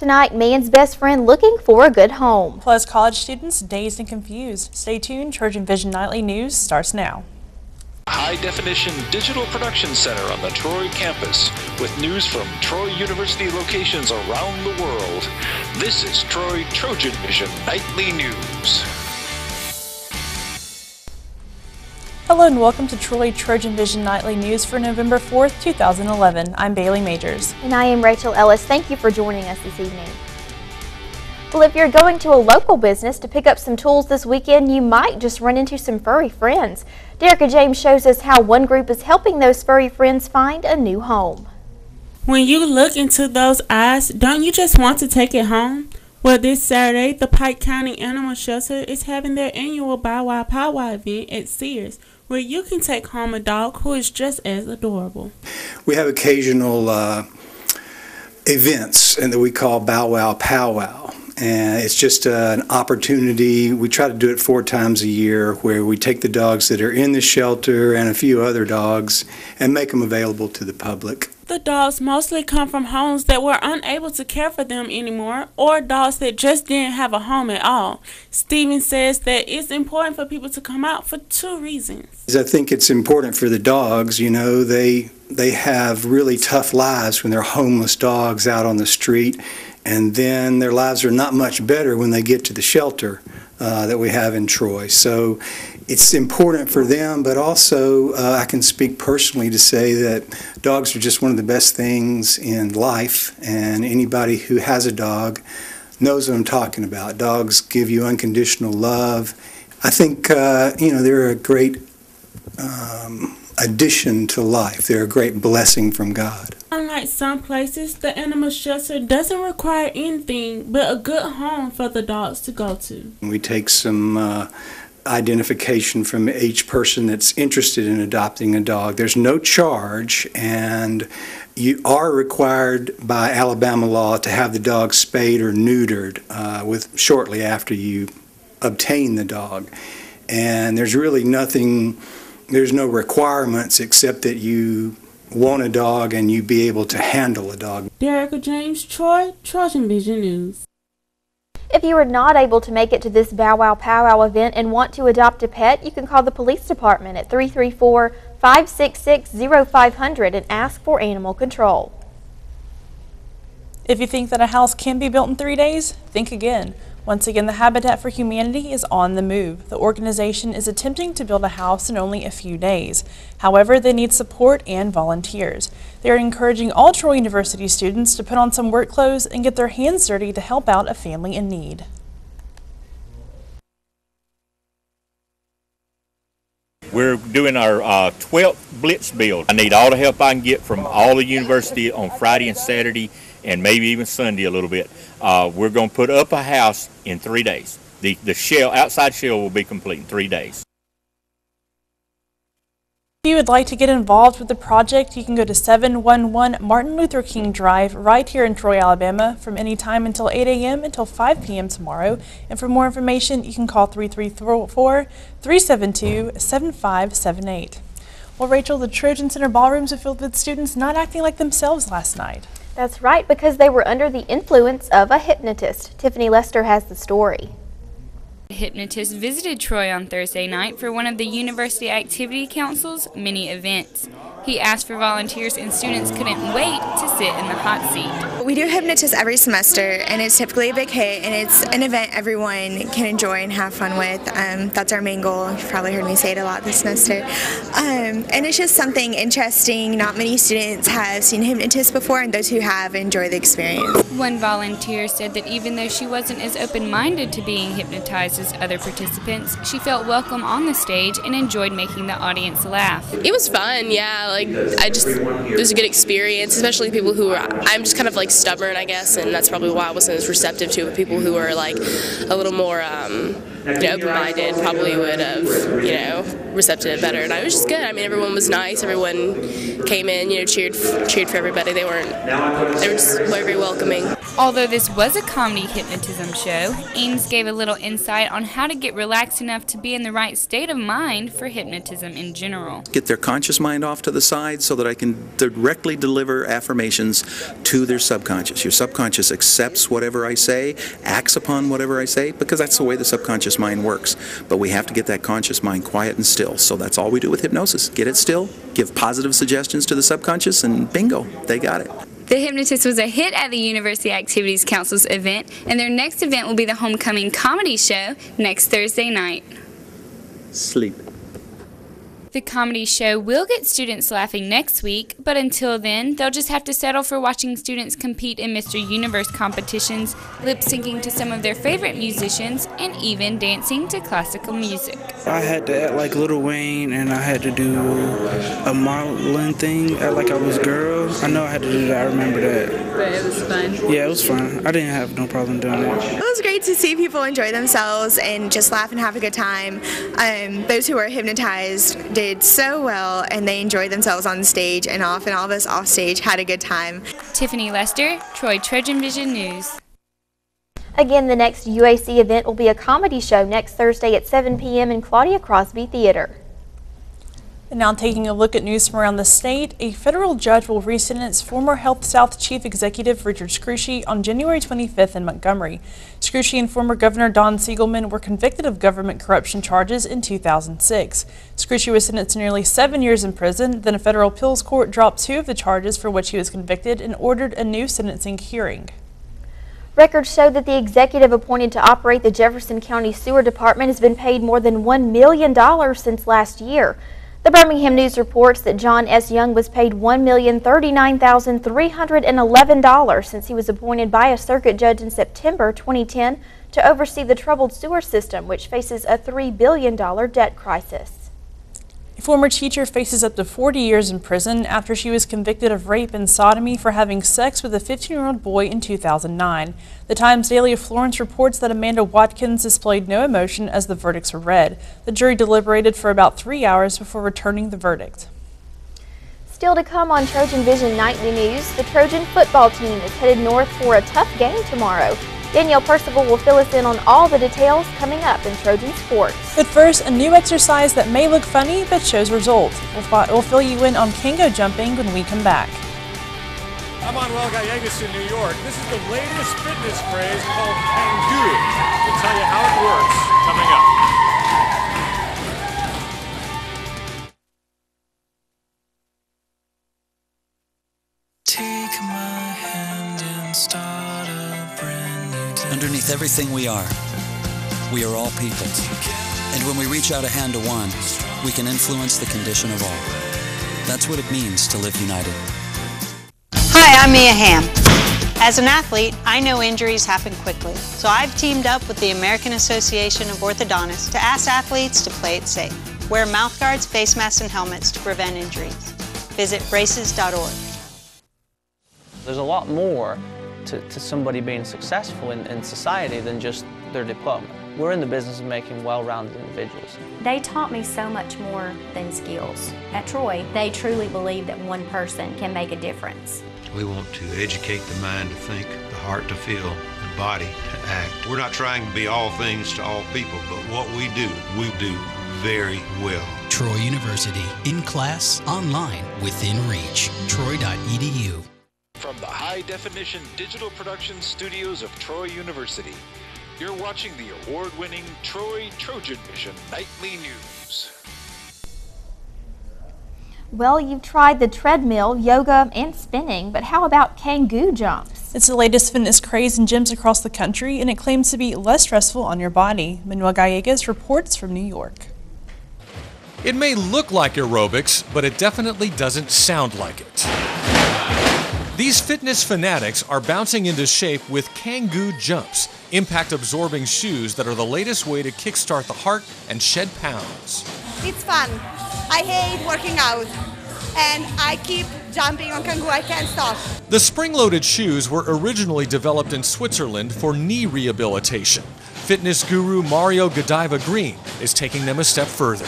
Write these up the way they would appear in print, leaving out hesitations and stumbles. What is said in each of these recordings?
Tonight, man's best friend looking for a good home. Plus, college students dazed and confused. Stay tuned. TrojanVision Nightly News starts now. High-definition digital production center on the Troy campus with news from Troy University locations around the world. This is Troy TrojanVision Nightly News. Hello and welcome to Troy TrojanVision Nightly News for November 4th, 2011. I'm Bailey Majors. And I am Rachel Ellis. Thank you for joining us this evening. Well, if you're going to a local business to pick up some tools this weekend, you might just run into some furry friends. Derek James shows us how one group is helping those furry friends find a new home. When you look into those eyes, don't you just want to take it home? Well, this Saturday, the Pike County Animal Shelter is having their annual Bow Wow Powwow event at Sears, where you can take home a dog who is just as adorable. We have occasional events that we call Bow Wow Powwow. And it's just an opportunity. We try to do it 4 times a year where we take the dogs that are in the shelter and a few other dogs and make them available to the public. The dogs mostly come from homes that were unable to care for them anymore, or dogs that just didn't have a home at all. Steven says that it's important for people to come out for 2 reasons. I think it's important for the dogs. You know, they have really tough lives when they're homeless dogs out on the street. And then their lives are not much better when they get to the shelter that we have in Troy. So it's important for them, but also I can speak personally to say that dogs are just one of the best things in life, and anybody who has a dog knows what I'm talking about. Dogs give you unconditional love. I think, they're a great addition to life. They're a great blessing from God. Unlike some places, the animal shelter doesn't require anything but a good home for the dogs to go to. We take some identification from each person that's interested in adopting a dog. There's no charge, and you are required by Alabama law to have the dog spayed or neutered shortly after you obtain the dog. And there's really nothing, there's no requirements except that you want a dog and you be able to handle a dog. Derek James, Troy, TrojanVision News. If you are not able to make it to this Bow Wow Powwow event and want to adopt a pet, you can call the police department at 334-566-0500 and ask for animal control. If you think that a house can be built in 3 days, think again. Once again, the Habitat for Humanity is on the move. The organization is attempting to build a house in only a few days. However, they need support and volunteers. They are encouraging all Troy University students to put on some work clothes and get their hands dirty to help out a family in need. We're doing our 12th Blitz build. I need all the help I can get from all the university on Friday and Saturday, and maybe even Sunday a little bit. We're going to put up a house in 3 days. The outside shell will be complete in 3 days. If you would like to get involved with the project, you can go to 711 Martin Luther King Drive right here in Troy, Alabama from any time until 8 a.m. until 5 p.m. tomorrow. And for more information, you can call 334-372-7578. Well, Rachel, the Trojan Center ballrooms are filled with students not acting like themselves last night. That's right, because they were under the influence of a hypnotist. Tiffany Lester has the story. A hypnotist visited Troy on Thursday night for one of the University Activity Council's many events. He asked for volunteers, and students couldn't wait to sit in the hot seat. We do hypnotists every semester, and it's typically a big hit, and it's an event everyone can enjoy and have fun with. That's our main goal. You've probably heard me say it a lot this semester. And it's just something interesting. Not many students have seen hypnotists before, and those who have enjoy the experience. One volunteer said that even though she wasn't as open-minded to being hypnotized as other participants, she felt welcome on the stage and enjoyed making the audience laugh. It was fun, yeah. It was a good experience, especially people who I'm just kind of stubborn, I guess, and that's probably why I wasn't as receptive to it. People who are a little more, open-minded probably would have, recepted it better, and it was just good. I mean, everyone was nice. Everyone came in, cheered for everybody. They were just very welcoming. Although this was a comedy hypnotism show, Ames gave a little insight on how to get relaxed enough to be in the right state of mind for hypnotism in general. Get their conscious mind off to the side so that I can directly deliver affirmations to their subconscious. Your subconscious accepts whatever I say, acts upon whatever I say, because that's the way the subconscious mind works. But we have to get that conscious mind quiet and still. So that's all we do with hypnosis. Get it still, give positive suggestions to the subconscious, and bingo, they got it. The Hypnotist was a hit at the University Activities Council's event, and their next event will be the Homecoming Comedy Show next Thursday night. Sleep. The comedy show will get students laughing next week, but until then, they'll just have to settle for watching students compete in Mr. Universe competitions, lip-syncing to some of their favorite musicians, and even dancing to classical music. I had to act like Lil Wayne, and I had to do a modeling thing, act like I was a girl. I know I had to do that, I remember that. But it was fun? Yeah, it was fun. I didn't have no problem doing it. It was great to see people enjoy themselves and just laugh and have a good time. Those who were hypnotized did so well, and they enjoyed themselves on stage and all of us off stage had a good time. Tiffany Lester, Troy TrojanVision News. Again, the next UAC event will be a comedy show next Thursday at 7 p.m. in Claudia Crosby Theater. And now taking a look at news from around the state, a federal judge will re-sentence former Health South Chief Executive Richard Scrushy on January 25th in Montgomery. Scrushy and former Governor Don Siegelman were convicted of government corruption charges in 2006. Scrushy was sentenced to nearly 7 years in prison, then a federal appeals court dropped 2 of the charges for which he was convicted and ordered a new sentencing hearing. Records show that the executive appointed to operate the Jefferson County Sewer Department has been paid more than $1 million since last year. The Birmingham News reports that John S. Young was paid $1,039,311 since he was appointed by a circuit judge in September 2010 to oversee the troubled sewer system, which faces a $3 billion debt crisis. A former teacher faces up to 40 years in prison after she was convicted of rape and sodomy for having sex with a 15-year-old boy in 2009. The Times Daily of Florence reports that Amanda Watkins displayed no emotion as the verdicts were read. The jury deliberated for about 3 hours before returning the verdict. Still to come on TrojanVision Nightly News, the Trojan football team is headed north for a tough game tomorrow. Danielle Percival will fill us in on all the details coming up in Trojan Sports. But first, a new exercise that may look funny but shows results. We'll fill you in on Kango jumping when we come back. I'm Manuel Gallegos in New York. This is the latest fitness craze called Kango. We'll tell you how it works coming up. Take my hand and start a brand new day. Underneath everything we are all people. And when we reach out a hand to one, we can influence the condition of all. That's what it means to live united. Hi, I'm Mia Hamm. As an athlete, I know injuries happen quickly, so I've teamed up with the American Association of Orthodontists to ask athletes to play it safe. Wear mouth guards, face masks, and helmets to prevent injuries. Visit braces.org. There's a lot more to somebody being successful in society than just their diploma. We're in the business of making well-rounded individuals. They taught me so much more than skills. At Troy, they truly believe that one person can make a difference. We want to educate the mind to think, the heart to feel, the body to act. We're not trying to be all things to all people, but what we do very well. Troy University, in class, online, within reach. Troy.edu. From the high-definition digital production studios of Troy University, you're watching the award-winning Troy TrojanVision Nightly News. Well, you've tried the treadmill, yoga, and spinning, but how about Kango jumps? It's the latest fitness craze in gyms across the country, and it claims to be less stressful on your body. Manuel Gallegos reports from New York. It may look like aerobics, but it definitely doesn't sound like it. These fitness fanatics are bouncing into shape with Kango jumps, impact-absorbing shoes that are the latest way to kickstart the heart and shed pounds. It's fun. I hate working out, and I keep jumping on Kango. I can't stop. The spring-loaded shoes were originally developed in Switzerland for knee rehabilitation. Fitness guru Mario Godiva Green is taking them a step further.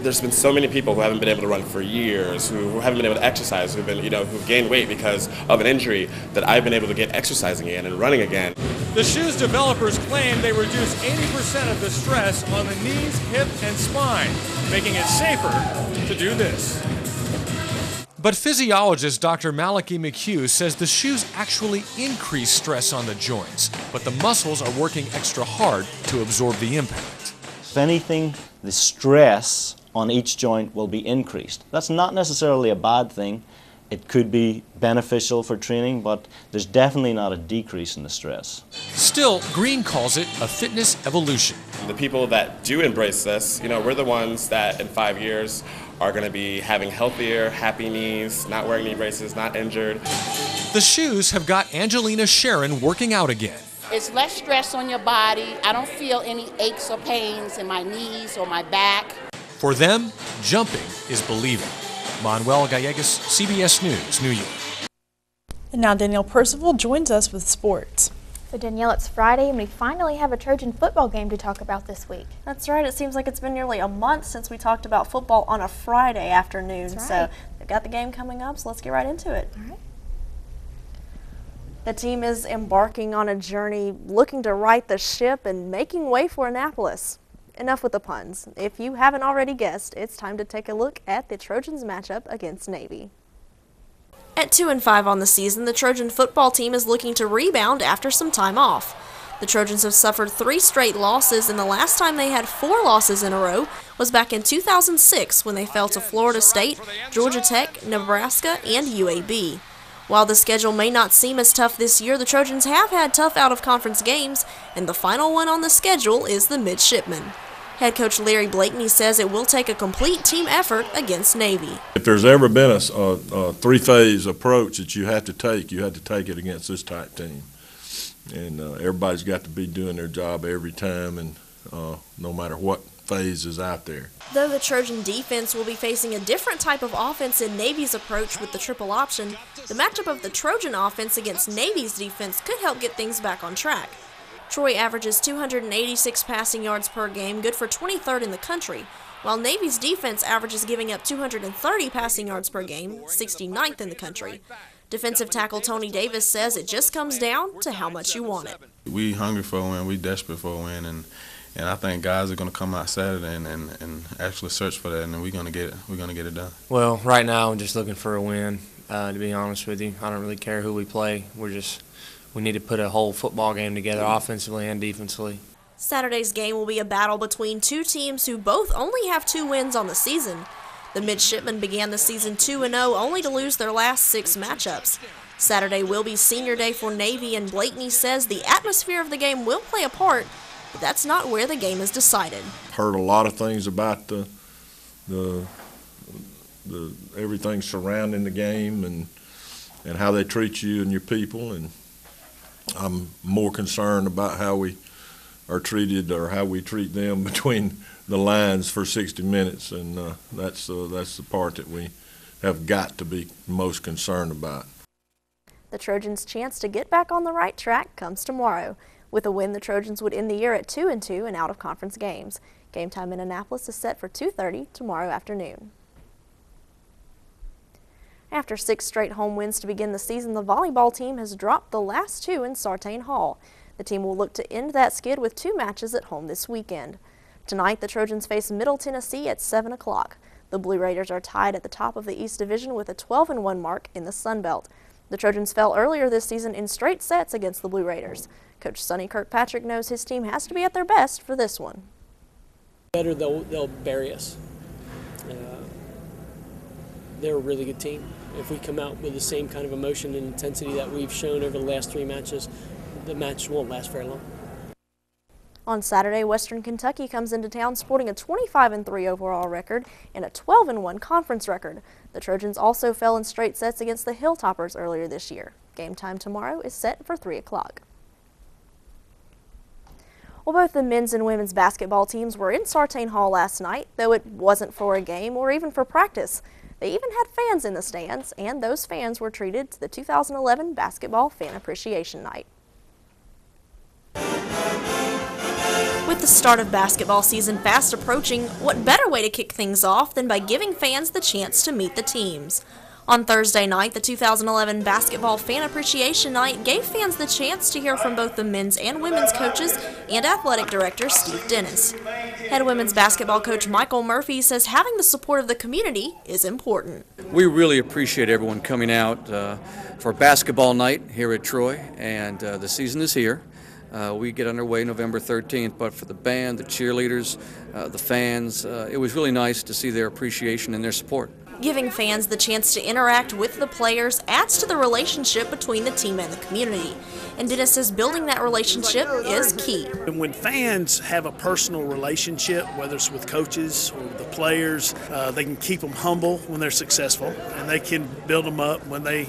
there's been so many people who haven't been able to run for years, who haven't been able to exercise, who've been, who've gained weight because of an injury, that I've been able to get exercising again and running again. The shoes developers claim they reduce 80% of the stress on the knees, hip, and spine, making it safer to do this. But physiologist Dr. Malachi McHugh says the shoes actually increase stress on the joints, but the muscles are working extra hard to absorb the impact. If anything, the stress on each joint will be increased. That's not necessarily a bad thing. It could be beneficial for training, but there's definitely not a decrease in the stress. Still, Green calls it a fitness evolution. The people that do embrace this, we're the ones that in 5 years are going to be having healthier, happy knees, not wearing knee braces, not injured. The shoes have got Angelina Sharon working out again. It's less stress on your body. I don't feel any aches or pains in my knees or my back. For them, jumping is believing. Manuel Gallegos, CBS News, New York. And now Danielle Percival joins us with sports. So Danielle, it's Friday and we finally have a Trojan football game to talk about this week. That's right. It seems like it's been nearly a month since we talked about football on a Friday afternoon. That's right. So they've got the game coming up, so let's get right into it. All right. The team is embarking on a journey looking to right the ship and making way for Annapolis. Enough with the puns. If you haven't already guessed, it's time to take a look at the Trojans matchup against Navy. At 2-5 on the season, the Trojan football team is looking to rebound after some time off. The Trojans have suffered 3 straight losses, and the last time they had 4 losses in a row was back in 2006 when they fell to Florida State, Georgia Tech, Nebraska, and UAB. While the schedule may not seem as tough this year, the Trojans have had tough out-of-conference games, and the final one on the schedule is the Midshipmen. Head coach Larry Blakeney says it will take a complete team effort against Navy. If there's ever been a three-phase approach that you had to take it against this type team. And everybody's got to be doing their job every time, and no matter what phase is out there. Though the Trojan defense will be facing a different type of offense in Navy's approach with the triple option, the matchup of the Trojan offense against Navy's defense could help get things back on track. Troy averages 286 passing yards per game, good for 23rd in the country, while Navy's defense averages giving up 230 passing yards per game, 69th in the country. Defensive tackle Tony Davis says it just comes down to how much you want it. We hungry for a win, we desperate for a win, and I think guys are going to come out Saturday and actually search for that, and we're going to get it. We're going to get it done. Well, right now I'm just looking for a win, to be honest with you. I don't really care who we play. We need to put a whole football game together, offensively and defensively. Saturday's game will be a battle between 2 teams who both only have 2 wins on the season. The Midshipmen began the season 2-0, only to lose their last 6 matchups. Saturday will be senior day for Navy, and Blakeney says the atmosphere of the game will play a part, but that's not where the game is decided. Heard a lot of things about the everything surrounding the game and how they treat you and your people, and I'm more concerned about how we are treated or how we treat them between the lines for 60 minutes, and that's the part that we have got to be most concerned about. The Trojans' chance to get back on the right track comes tomorrow. With a win, the Trojans would end the year at 2-2 in out-of-conference games. Game time in Annapolis is set for 2:30 tomorrow afternoon. After 6 straight home wins to begin the season, the volleyball team has dropped the last 2 in Sartain Hall. The team will look to end that skid with 2 matches at home this weekend. Tonight, the Trojans face Middle Tennessee at 7 o'clock. The Blue Raiders are tied at the top of the East Division with a 12-1 mark in the Sun Belt. The Trojans fell earlier this season in straight sets against the Blue Raiders. Coach Sonny Kirkpatrick knows his team has to be at their best for this one. Better, they'll bury us. They're a really good team. If we come out with the same kind of emotion and intensity that we've shown over the last 3 matches, the match won't last very long. On Saturday, Western Kentucky comes into town sporting a 25-3 overall record and a 12-1 conference record. The Trojans also fell in straight sets against the Hilltoppers earlier this year. Game time tomorrow is set for 3 o'clock. Well, both the men's and women's basketball teams were in Sartain Hall last night, though it wasn't for a game or even for practice. They even had fans in the stands, and those fans were treated to the 2011 Basketball Fan Appreciation Night. With With the start of basketball season fast approaching, what better way to kick things off than by giving fans the chance to meet the teams? On Thursday night, the 2011 Basketball Fan Appreciation Night gave fans the chance to hear from both the men's and women's coaches and athletic director Steve Dennis. Head women's basketball coach Michael Murphy says having the support of the community is important. We really appreciate everyone coming out for basketball night here at Troy, and the season is here. We get underway November 13th, but for the band, the cheerleaders, the fans, it was really nice to see their appreciation and their support. Giving fans the chance to interact with the players adds to the relationship between the team and the community. And Dennis says building that relationship is key. And when fans have a personal relationship, whether it's with coaches or the players, they can keep them humble when they're successful, and they can build them up when they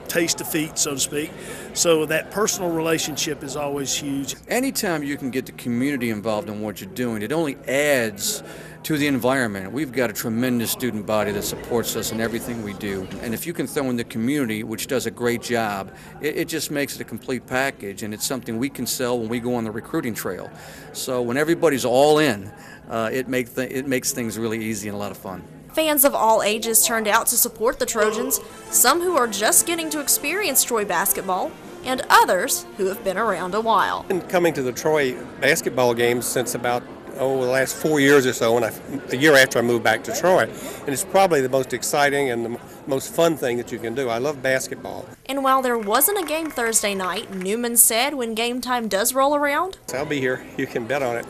taste defeat, so to speak. So that personal relationship is always huge. Anytime you can get the community involved in what you're doing, it only adds to the environment. We've got a tremendous student body that supports us in everything we do. And if you can throw in the community, which does a great job, it just makes it a complete package, and it's something we can sell when we go on the recruiting trail. So when everybody's all in, it makes things really easy and a lot of fun. Fans of all ages turned out to support the Trojans, some who are just getting to experience Troy basketball, and others who have been around a while. I've been coming to the Troy basketball games since about the last 4 years or so, a year after I moved back to Troy. And it's probably the most exciting and the most fun thing that you can do. I love basketball. And while there wasn't a game Thursday night, Newman said when game time does roll around, I'll be here. You can bet on it.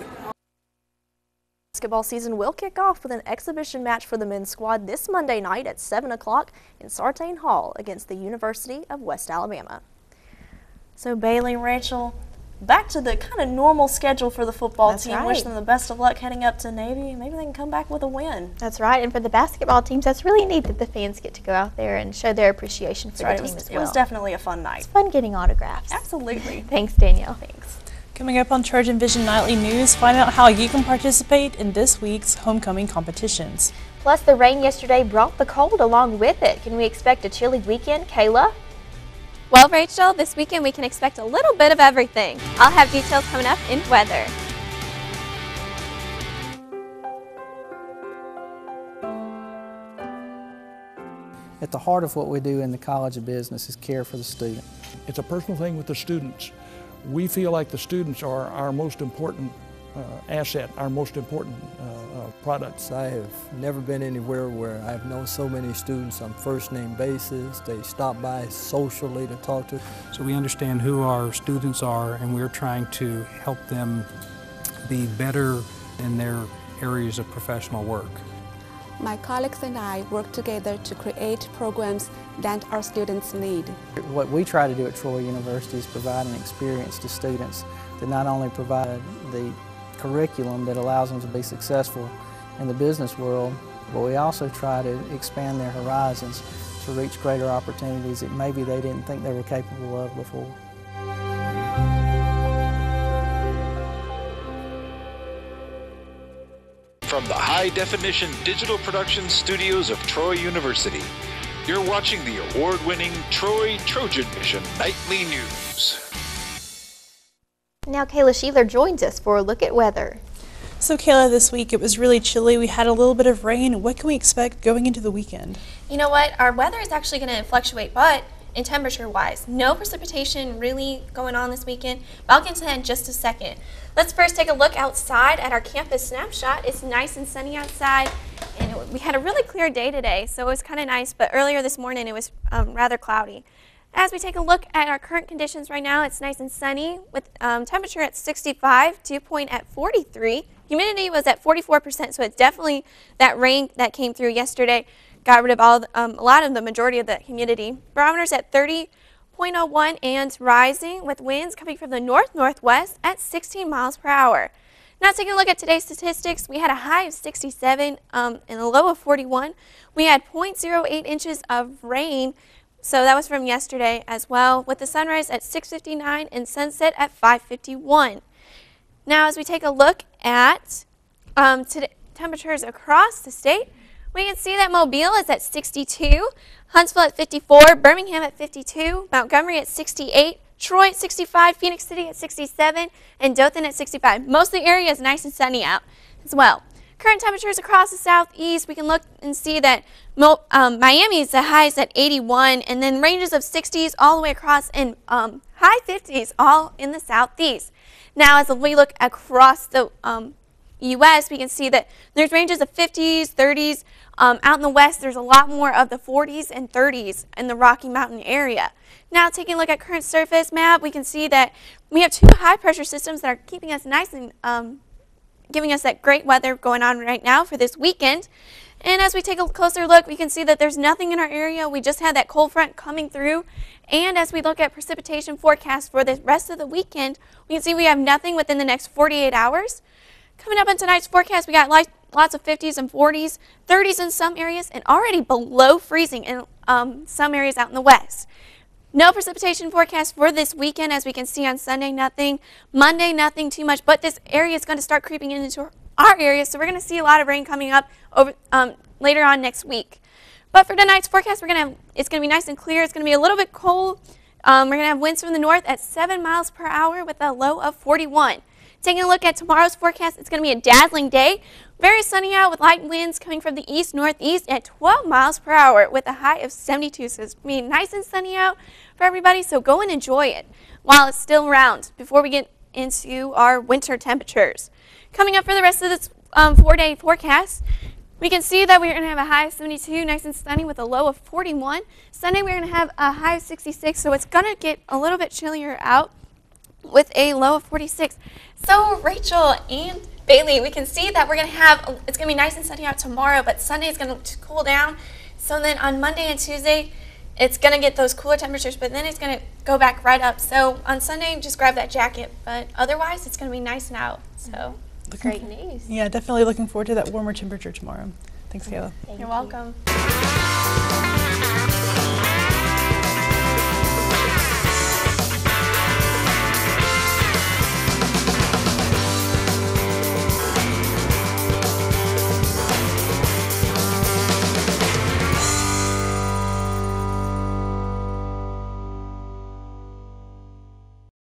Basketball season will kick off with an exhibition match for the men's squad this Monday night at 7 o'clock in Sartain Hall against the University of West Alabama. So Bailey, Rachel, back to the kind of normal schedule for the football That's team. right. Wish them the best of luck heading up to Navy. Maybe they can come back with a win. That's right, and for the basketball teams, that's really neat that the fans get to go out there and show their appreciation for the team as well. It was definitely a fun night. It's fun getting autographs. Absolutely. Thanks, Danielle. Thanks. Coming up on TrojanVision Nightly News, find out how you can participate in this week's homecoming competitions. Plus, the rain yesterday brought the cold along with it. Can we expect a chilly weekend, Kayla? Well, Rachel, this weekend we can expect a little bit of everything. I'll have details coming up in weather. At the heart of what we do in the College of Business is care for the student. It's a personal thing with the students. We feel like the students are our most important asset, our most important products. I have never been anywhere where I've known so many students on first name basis. They stop by socially to talk to. So we understand who our students are, and we're trying to help them be better in their areas of professional work. My colleagues and I work together to create programs that our students need. What we try to do at Troy University is provide an experience to students that not only provide the curriculum that allows them to be successful in the business world, but we also try to expand their horizons to reach greater opportunities that maybe they didn't think they were capable of before. From the high-definition digital production studios of Troy University, you're watching the award-winning TrojanVision Nightly News. Now Kayla Sheeler joins us for a look at weather. So Kayla, this week it was really chilly. We had a little bit of rain. What can we expect going into the weekend? You know what? Our weather is actually going to fluctuate, but in temperature-wise, no precipitation really going on this weekend. But I'll get to that in just a second. Let's first take a look outside at our campus snapshot. It's nice and sunny outside, and we had a really clear day today, so it was kind of nice, but earlier this morning it was rather cloudy. As we take a look at our current conditions right now, it's nice and sunny with temperature at 65, dew point at 43. Humidity was at 44%, so it's definitely that rain that came through yesterday got rid of a lot of the majority of the humidity. Barometer's at 30.01 and rising with winds coming from the north-northwest at 16 miles per hour. Now taking a look at today's statistics, we had a high of 67 and a low of 41. We had 0.08 inches of rain, so that was from yesterday as well, with the sunrise at 6:59 and sunset at 5:51. Now as we take a look at temperatures across the state, we can see that Mobile is at 62, Huntsville at 54, Birmingham at 52, Montgomery at 68, Troy at 65, Phoenix City at 67, and Dothan at 65. Most of the area is nice and sunny out as well. Current temperatures across the southeast, we can look and see that Miami's the highest at 81, and then ranges of 60s all the way across, and high 50s all in the southeast. Now, as we look across the U.S., we can see that there's ranges of 50s, 30s. Out in the west, there's a lot more of the 40s and 30s in the Rocky Mountain area. Now, taking a look at current surface map, we can see that we have 2 high-pressure systems that are keeping us nice and giving us that great weather going on right now for this weekend. And as we take a closer look, we can see that there's nothing in our area. We just had that cold front coming through. And as we look at precipitation forecast for the rest of the weekend, we can see we have nothing within the next 48 hours. Coming up on tonight's forecast, we got lots of 50s and 40s, 30s in some areas, and already below freezing in some areas out in the west. No precipitation forecast for this weekend. As we can see on Sunday, nothing. Monday, nothing too much, but this area is going to start creeping into our area, so we're going to see a lot of rain coming up over later on next week. But for tonight's forecast, it's going to be nice and clear. It's going to be a little bit cold. We're going to have winds from the north at 7 miles per hour with a low of 41. Taking a look at tomorrow's forecast, it's going to be a dazzling day. Very sunny out with light winds coming from the east-northeast at 12 miles per hour with a high of 72. So it's going to be nice and sunny out for everybody, so go and enjoy it while it's still around before we get into our winter temperatures. Coming up for the rest of this 4-day forecast, we can see that we're going to have a high of 72, nice and sunny with a low of 41. Sunday we're going to have a high of 66, so it's going to get a little bit chillier out with a low of 46. So Rachel and Bailey, we can see that it's going to be nice and sunny out tomorrow, but Sunday is going to cool down. So then on Monday and Tuesday, it's going to get those cooler temperatures, but then it's going to go back right up. So on Sunday, just grab that jacket, but otherwise it's going to be nice and out. So great news. Yeah, definitely looking forward to that warmer temperature tomorrow. Thanks, Kayla. You're welcome.